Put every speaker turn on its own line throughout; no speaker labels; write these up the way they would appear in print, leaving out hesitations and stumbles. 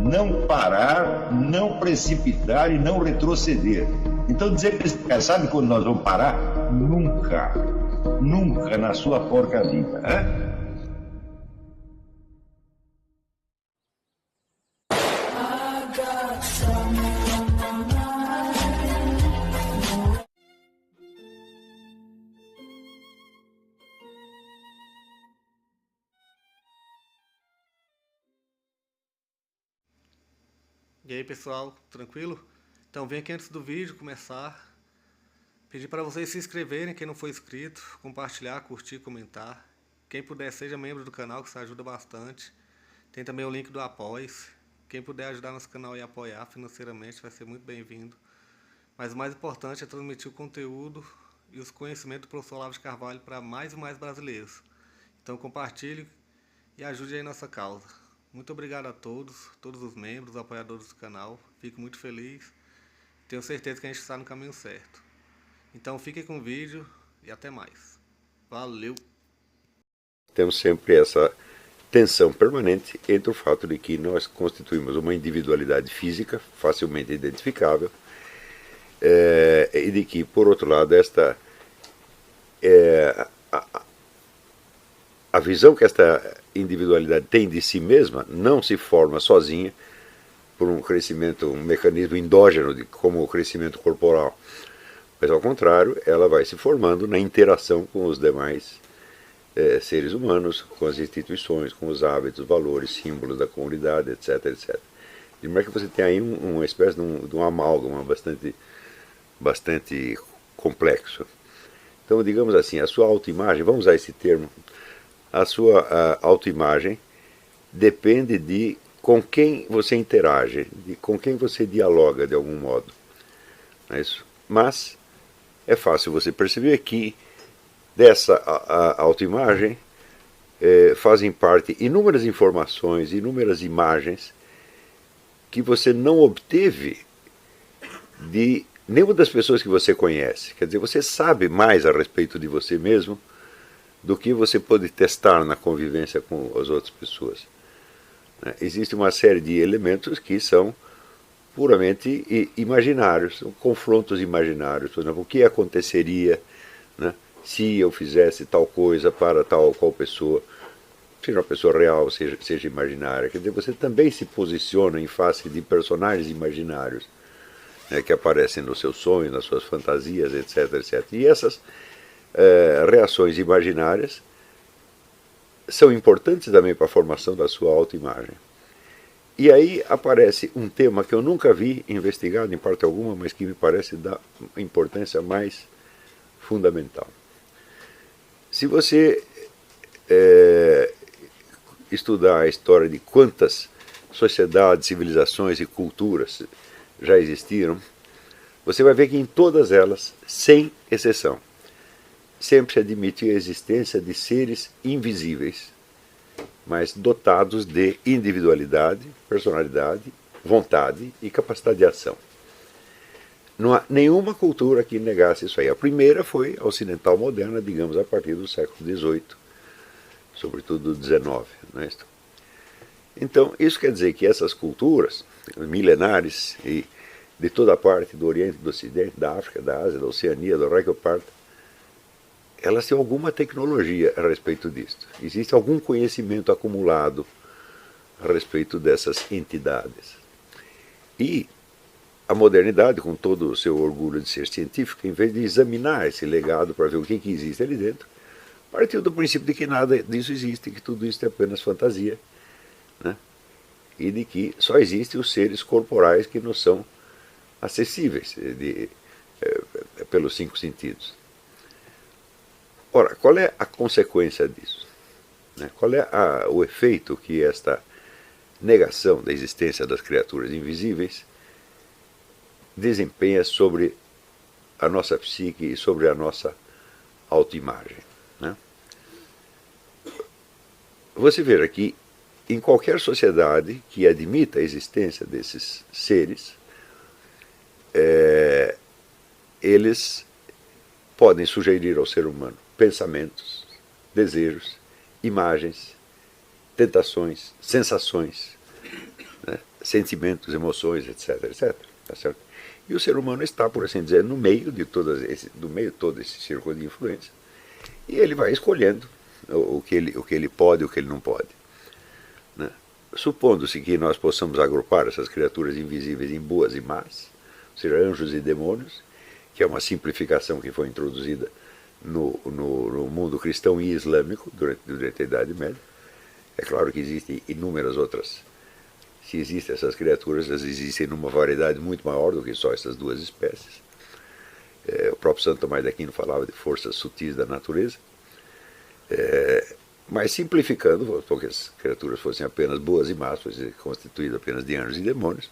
não parar, não precipitar e não retroceder. Então dizer para esse cara, sabe quando nós vamos parar? Nunca. Nunca na sua porca vida. Né?
E aí pessoal, tranquilo? Então vem aqui antes do vídeo começar, pedir para vocês se inscreverem, quem não for inscrito, compartilhar, curtir, comentar. Quem puder seja membro do canal, que isso ajuda bastante. Tem também o link do Apoia-se. Quem puder ajudar nosso canal e apoiar financeiramente vai ser muito bem-vindo. Mas o mais importante é transmitir o conteúdo e os conhecimentos do professor Olavo de Carvalho para mais e mais brasileiros. Então compartilhe e ajude aí nossa causa. Muito obrigado a todos os membros, apoiadores do canal. Fico muito feliz. Tenho certeza que a gente está no caminho certo. Então fiquem com o vídeo e até mais. Valeu!
Temos sempre essa tensão permanente entre o fato de que nós constituímos uma individualidade física facilmente identificável e de que, por outro lado, a visão que esta individualidade tem de si mesma não se forma sozinha por um crescimento, um mecanismo endógeno como o crescimento corporal, mas ao contrário, ela vai se formando na interação com os demais seres humanos, com as instituições, com os hábitos, valores, símbolos da comunidade, etc, etc. De maneira que você tem aí uma espécie de um amálgama bastante complexo. Então, digamos assim, a sua autoimagem, vamos usar esse termo, a sua autoimagem depende de com quem você interage, de com quem você dialoga de algum modo. Não é isso? Mas é fácil você perceber que dessa autoimagem fazem parte inúmeras informações, inúmeras imagens que você não obteve de nenhuma das pessoas que você conhece. Quer dizer, você sabe mais a respeito de você mesmo do que você pode testar na convivência com as outras pessoas. Existe uma série de elementos que são puramente imaginários, são confrontos imaginários. Por exemplo, o que aconteceria, né, se eu fizesse tal coisa para tal ou qual pessoa, seja uma pessoa real, seja imaginária. Quer dizer, você também se posiciona em face de personagens imaginários, né, que aparecem nos seus sonhos, nas suas fantasias, etc, etc. E essas reações imaginárias são importantes também para a formação da sua autoimagem. E aí aparece um tema que eu nunca vi investigado em parte alguma, mas que me parece da importância mais fundamental. Se você estudar a história de quantas sociedades, civilizações e culturas já existiram, você vai ver que em todas elas, sem exceção, sempre se admite a existência de seres invisíveis, mas dotados de individualidade, personalidade, vontade e capacidade de ação. Não há nenhuma cultura que negasse isso aí. A primeira foi a ocidental moderna, digamos, a partir do século XVIII, sobretudo do XIX. Não é isso? Então, isso quer dizer que essas culturas milenares e de toda a parte do Oriente, do Ocidente, da África, da Ásia, da Oceania, do Reino Parto, elas têm alguma tecnologia a respeito disso. Existe algum conhecimento acumulado a respeito dessas entidades. E a modernidade, com todo o seu orgulho de ser científica, em vez de examinar esse legado para ver o que existe ali dentro, partiu do princípio de que nada disso existe, que tudo isso é apenas fantasia, né? E de que só existem os seres corporais que nos são acessíveis pelos 5 sentidos. Ora, qual é a consequência disso? Qual é o efeito que esta negação da existência das criaturas invisíveis desempenha sobre a nossa psique e sobre a nossa autoimagem? Você veja que em qualquer sociedade que admita a existência desses seres, eles podem sugerir ao ser humano pensamentos, desejos, imagens, tentações, sensações, sentimentos, emoções, etc, etc. Tá certo? E o ser humano está, por assim dizer, no meio de todo esse círculo de influência. E ele vai escolhendo o que ele pode e o que ele não pode. Né? Supondo-se que nós possamos agrupar essas criaturas invisíveis em boas e más, ou seja, anjos e demônios, que é uma simplificação que foi introduzida no mundo cristão e islâmico durante a Idade Média. É claro que existem inúmeras outras. Se existem essas criaturas, elas existem numa variedade muito maior do que só essas duas espécies. O próprio Santo Tomás de Aquino falava de forças sutis da natureza. Mas simplificando, porque as criaturas fossem apenas boas e más, fossem constituídas apenas de anjos e demônios,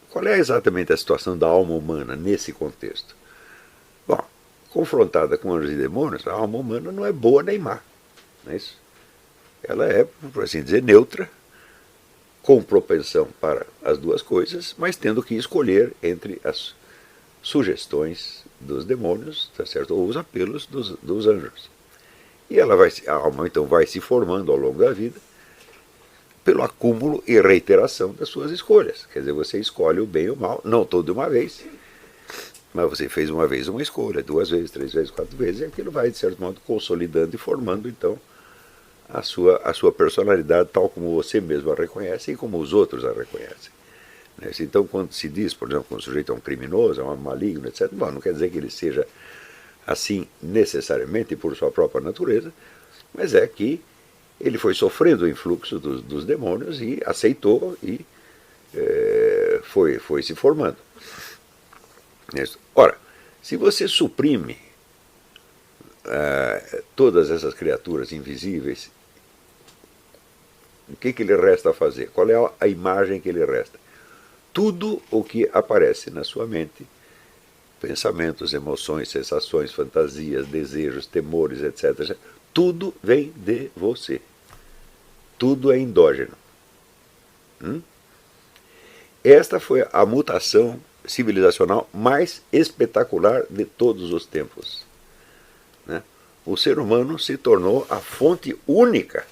qual é exatamente a situação da alma humana nesse contexto? Bom, confrontada com anjos e demônios, a alma humana não é boa nem má. Não é isso? Ela é, por assim dizer, neutra, com propensão para as duas coisas, mas tendo que escolher entre as sugestões dos demônios, tá certo? Ou os apelos dos anjos. E a alma então vai se formando ao longo da vida pelo acúmulo e reiteração das suas escolhas. Quer dizer, você escolhe o bem e o mal, não todo de uma vez, mas você fez uma vez uma escolha, 2 vezes, 3 vezes, 4 vezes, e aquilo vai, de certo modo, consolidando e formando, então, a sua personalidade tal como você mesmo a reconhece e como os outros a reconhecem. Então, quando se diz, por exemplo, que um sujeito é um criminoso, é um maligno, etc., bom, não quer dizer que ele seja assim necessariamente por sua própria natureza, mas é que ele foi sofrendo o influxo dos demônios e aceitou e foi se formando. Ora, se você suprime todas essas criaturas invisíveis, o que lhe resta a fazer? Qual é a imagem que lhe resta? Tudo o que aparece na sua mente, pensamentos, emoções, sensações, fantasias, desejos, temores, etc., tudo vem de você. Tudo é endógeno. Esta foi a mutação civilizacional mais espetacular de todos os tempos. O ser humano se tornou a fonte única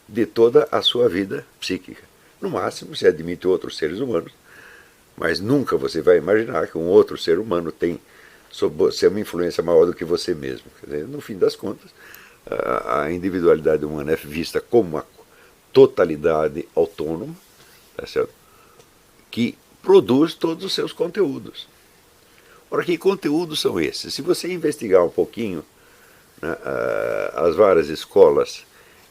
de toda a sua vida psíquica. No máximo, se admite outros seres humanos, mas nunca você vai imaginar que um outro ser humano tem sobre você uma influência maior do que você mesmo. Quer dizer, no fim das contas, a individualidade humana é vista como uma totalidade autônoma, tá certo? Que produz todos os seus conteúdos. Ora, que conteúdos são esses? Se você investigar um pouquinho, né, as várias escolas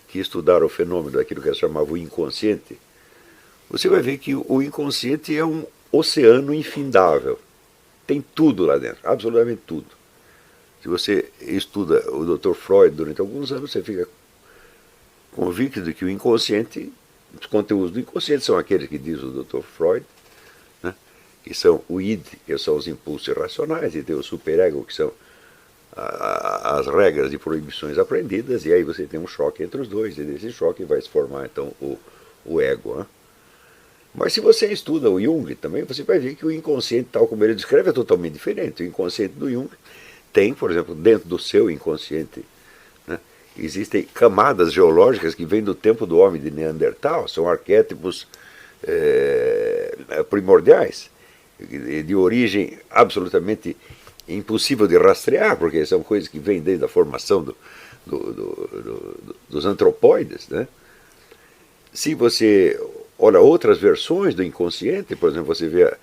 que estudaram o fenômeno daquilo que se chamava o inconsciente, você vai ver que o inconsciente é um oceano infindável. Tem tudo lá dentro, absolutamente tudo. Se você estuda o Dr. Freud durante alguns anos, você fica convicto de que o inconsciente, os conteúdos do inconsciente são aqueles que diz o Dr. Freud, né, que são o id, que são os impulsos irracionais, e tem o superego, que são as regras de proibições aprendidas, e aí você tem um choque entre os dois, e desse choque vai se formar então o ego. Né? Mas se você estuda o Jung também, você vai ver que o inconsciente, tal como ele descreve, é totalmente diferente. O inconsciente do Jung tem, por exemplo, dentro do seu inconsciente, né, existem camadas geológicas que vêm do tempo do homem de Neandertal, são arquétipos primordiais, de origem absolutamente impossível de rastrear, porque são coisas que vêm desde a formação dos antropóides. Né? Se você olha outras versões do inconsciente, por exemplo, você vê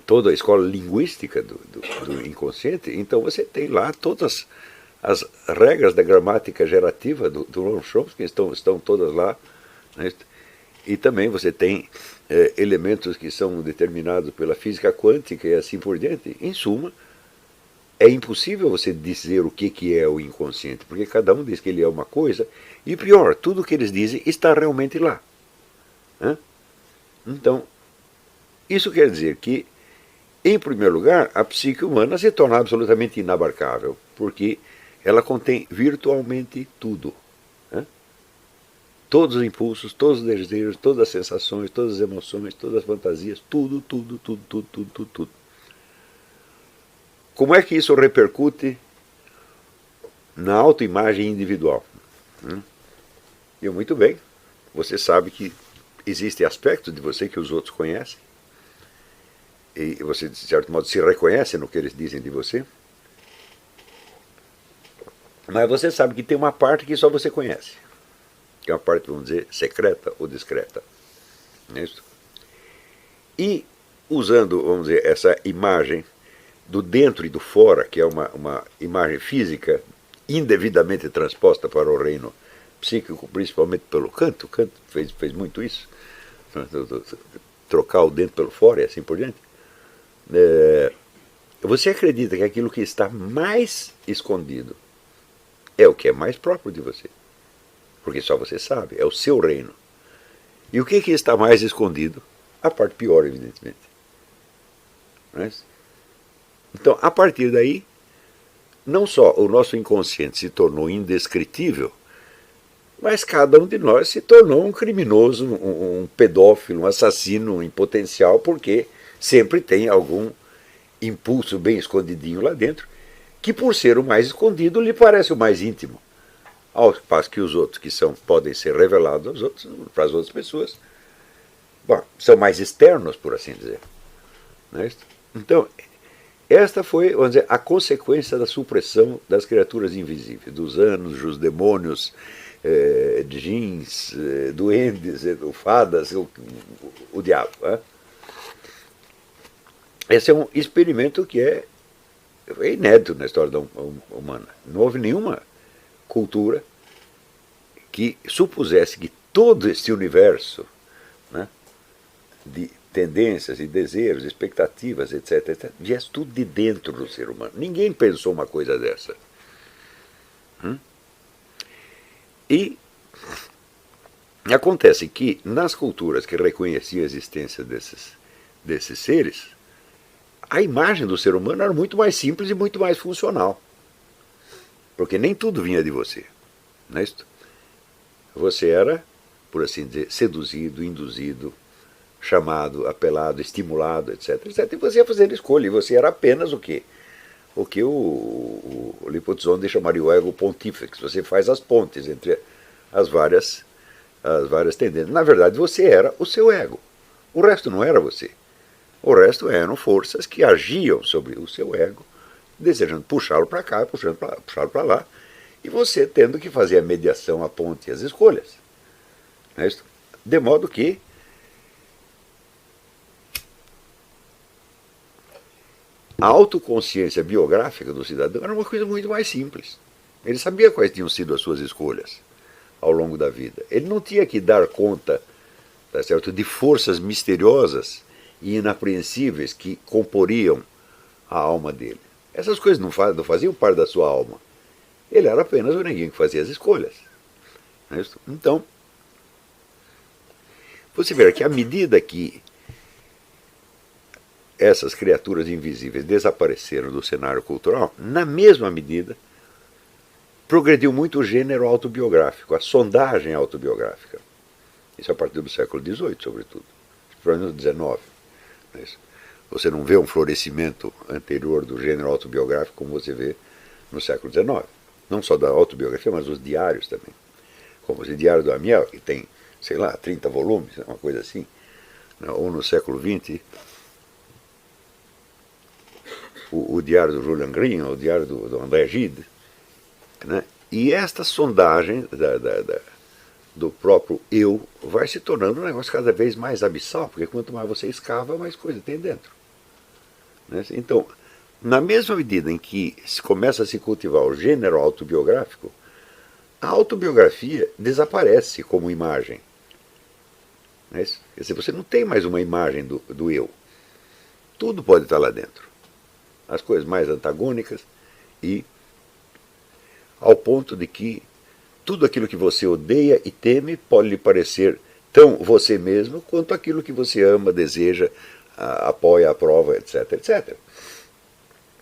toda a escola linguística do inconsciente, então você tem lá todas as regras da gramática gerativa do Noam Chomsky, estão todas lá. Né? E também você tem elementos que são determinados pela física quântica e assim por diante. Em suma, é impossível você dizer o que é o inconsciente, porque cada um diz que ele é uma coisa, e pior, tudo o que eles dizem está realmente lá. Né? Então, isso quer dizer que, em primeiro lugar, a psique humana se torna absolutamente inabarcável, porque ela contém virtualmente tudo. Todos os impulsos, todos os desejos, todas as sensações, todas as emoções, todas as fantasias, tudo. Como é que isso repercute na autoimagem individual. E muito bem, você sabe que existem aspectos de você que os outros conhecem, e você, de certo modo, se reconhece no que eles dizem de você, mas você sabe que tem uma parte que só você conhece, que é uma parte, vamos dizer, secreta ou discreta. Não é isso? E usando, vamos dizer, essa imagem do dentro e do fora, que é uma imagem física indevidamente transposta para o reino psíquico, principalmente pelo Kant. O Kant fez muito isso, trocar o dentro pelo fora e assim por diante. Você acredita que aquilo que está mais escondido é o que é mais próprio de você, porque só você sabe, é o seu reino. E o que está mais escondido? A parte pior, evidentemente. Não é? Então, a partir daí, não só o nosso inconsciente se tornou indescritível, mas cada um de nós se tornou um criminoso, um pedófilo, um assassino em potencial, porque sempre tem algum impulso bem escondidinho lá dentro, que por ser o mais escondido lhe parece o mais íntimo. Ao passo que os outros, que podem ser revelados aos outros, para as outras pessoas, bom, são mais externos, por assim dizer. Não é isso? Então, esta foi, vamos dizer, a consequência da supressão das criaturas invisíveis, dos anjos, dos demônios, djinns, duendes, fadas, o diabo. Esse é um experimento que é inédito na história humana. Não houve nenhuma cultura que supusesse que todo este universo, né, de tendências e desejos, expectativas, etc., viesse tudo de dentro do ser humano. Ninguém pensou uma coisa dessa. E acontece que nas culturas que reconheciam a existência desses seres, a imagem do ser humano era muito mais simples e muito mais funcional. Porque nem tudo vinha de você. Não é isso? Você era, por assim dizer, seduzido, induzido, chamado, apelado, estimulado, etc., etc. E você ia fazendo escolha. E você era apenas o quê? O que o Lipozzondi chamaria o ego pontífex. Você faz as pontes entre as várias tendências. Na verdade, você era o seu ego. O resto não era você. O resto eram forças que agiam sobre o seu ego, desejando puxá-lo para cá, puxá-lo para lá, e você tendo que fazer a mediação, a ponte e as escolhas. Não é isso? De modo que a autoconsciência biográfica do cidadão era uma coisa muito mais simples. Ele sabia quais tinham sido as suas escolhas ao longo da vida. Ele não tinha que dar conta, tá certo, de forças misteriosas e inapreensíveis que comporiam a alma dele. Essas coisas não faziam parte da sua alma. Ele era apenas o neguinho que fazia as escolhas. Não é isso? Então, você vê que à medida que essas criaturas invisíveis desapareceram do cenário cultural, na mesma medida, progrediu muito o gênero autobiográfico, a sondagem autobiográfica. Isso a partir do século XVIII, sobretudo. Provavelmente no XIX. Você não vê um florescimento anterior do gênero autobiográfico como você vê no século XIX. Não só da autobiografia, mas os diários também. Como o Diário do Amiel, que tem, sei lá, 30 volumes, uma coisa assim. Ou no século XX, o Diário do Julian Green, o Diário do André Gide. Né? E esta sondagem do próprio eu vai se tornando um negócio cada vez mais abissal, porque quanto mais você escava, mais coisa tem dentro. Né? Então, na mesma medida em que se começa a se cultivar o gênero autobiográfico, a autobiografia desaparece como imagem. Né? Quer dizer, você não tem mais uma imagem do eu. Tudo pode estar lá dentro. As coisas mais antagônicas e ao ponto de que tudo aquilo que você odeia e teme pode lhe parecer tão você mesmo quanto aquilo que você ama, deseja, apoia, aprova, etc, etc.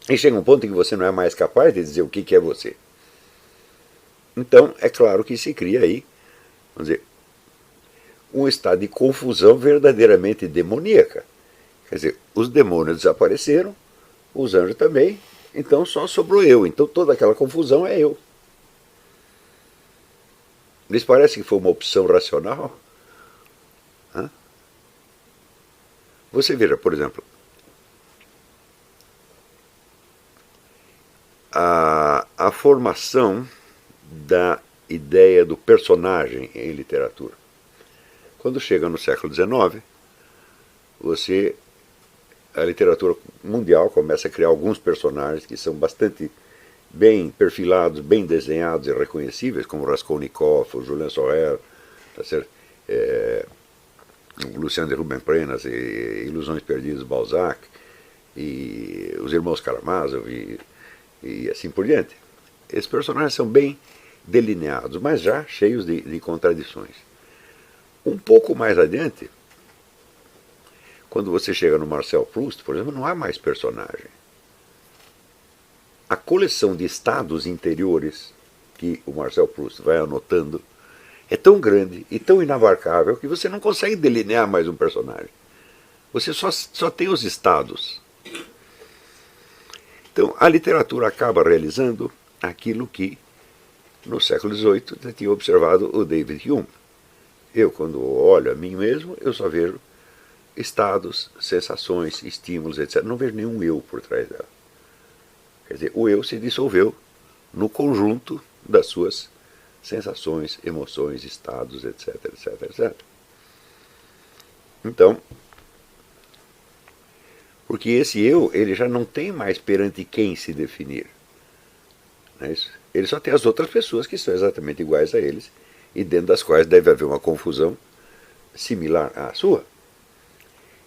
E chega um ponto em que você não é mais capaz de dizer o que é você. Então, é claro que se cria aí, vamos dizer, um estado de confusão verdadeiramente demoníaca. Quer dizer, os demônios desapareceram, os anjos também, então só sobrou eu. Então toda aquela confusão é eu. lhes parece que foi uma opção racional? Hã? Você veja, por exemplo, a formação da ideia do personagem em literatura. Quando chega no século XIX, a literatura mundial começa a criar alguns personagens que são bastante bem perfilados, bem desenhados e reconhecíveis, como Raskolnikov, o Julien Sorel, tá certo? O Lucien de Rubempré, Ilusões Perdidas, Balzac, e os irmãos Karamazov, e assim por diante. Esses personagens são bem delineados, mas já cheios de contradições. Um pouco mais adiante, quando você chega no Marcel Proust, por exemplo, não há mais personagem. A coleção de estados interiores que o Marcel Proust vai anotando é tão grande e tão inabarcável que você não consegue delinear mais um personagem. Você só tem os estados. Então, a literatura acaba realizando aquilo que, no século XVIII, já tinha observado o David Hume. Eu, quando olho a mim mesmo, eu só vejo estados, sensações, estímulos, etc. Não vejo nenhum eu por trás dela. Quer dizer, o eu se dissolveu no conjunto das suas sensações, emoções, estados, etc, etc, etc. Então, porque esse eu, ele já não tem mais perante quem se definir. Não é isso? Ele só tem as outras pessoas que são exatamente iguais a eles e dentro das quais deve haver uma confusão similar à sua.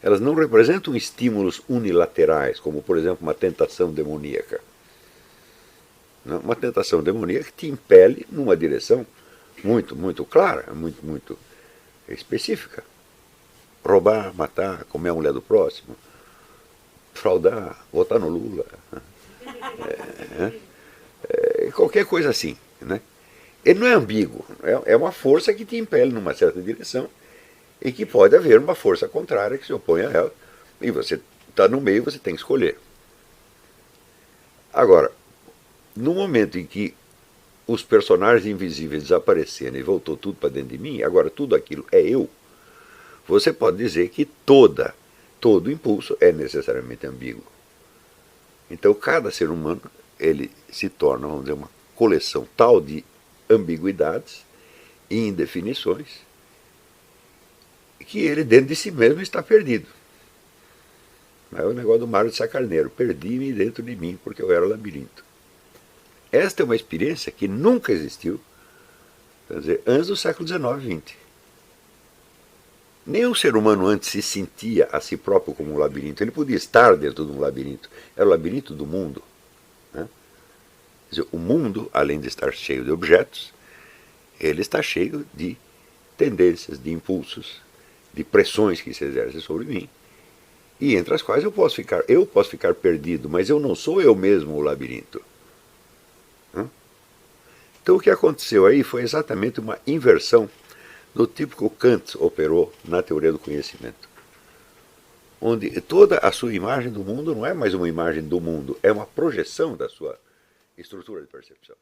Elas não representam estímulos unilaterais, como, por exemplo, uma tentação demoníaca. Uma tentação demoníaca te impele numa direção muito, muito clara, muito, muito específica. Roubar, matar, comer a mulher do próximo, fraudar, votar no Lula, qualquer coisa assim. Né? Ele não é ambíguo, é uma força que te impele numa certa direção e que pode haver uma força contrária que se opõe a ela, e você está no meio, você tem que escolher. Agora, no momento em que os personagens invisíveis desapareceram e voltou tudo para dentro de mim, agora tudo aquilo é eu, você pode dizer que todo impulso é necessariamente ambíguo. Então, cada ser humano, ele se torna, vamos dizer, uma coleção tal de ambiguidades e indefinições que ele, dentro de si mesmo, está perdido. É o negócio do Mário de Sacarneiro. Perdi-me dentro de mim porque eu era o labirinto. Esta é uma experiência que nunca existiu, quer dizer, antes do século XIX e XX. Nenhum ser humano antes se sentia a si próprio como um labirinto. Ele podia estar dentro de um labirinto. Era o labirinto do mundo. Né? Quer dizer, o mundo, além de estar cheio de objetos, ele está cheio de tendências, de impulsos, de pressões que se exercem sobre mim, e entre as quais eu posso ficar perdido, mas eu não sou eu mesmo o labirinto. Então o que aconteceu aí foi exatamente uma inversão do tipo que o Kant operou na teoria do conhecimento, onde toda a sua imagem do mundo não é mais uma imagem do mundo, é uma projeção da sua estrutura de percepção.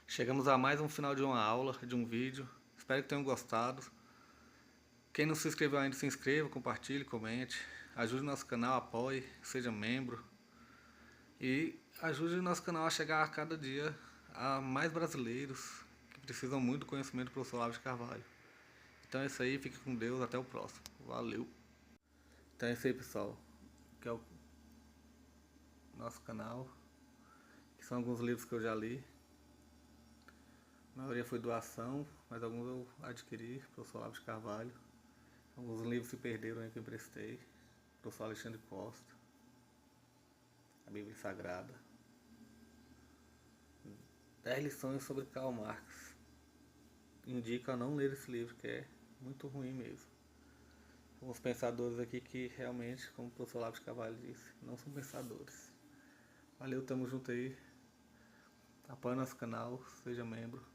Chegamos a mais um final de uma aula, de um vídeo. Espero que tenham gostado. Quem não se inscreveu ainda, se inscreva, compartilhe, comente. Ajude o nosso canal, apoie, seja membro. E ajude o nosso canal a chegar a cada dia a mais brasileiros que precisam muito do conhecimento do professor Olavo de Carvalho. Então é isso aí, fique com Deus, até o próximo. Valeu! Então é isso aí, pessoal, que é o nosso canal, que são alguns livros que eu já li. A maioria foi doação, mas alguns eu adquiri, professor Olavo de Carvalho. Alguns livros se perderam aí que eu emprestei, professor Alexandre Costa, a Bíblia Sagrada. 10 lições sobre Karl Marx. Indico a não ler esse livro, que é muito ruim mesmo. Alguns pensadores aqui que realmente, como o professor Olavo de Carvalho disse, não são pensadores. Valeu, tamo junto aí. Apoie nosso canal, seja membro.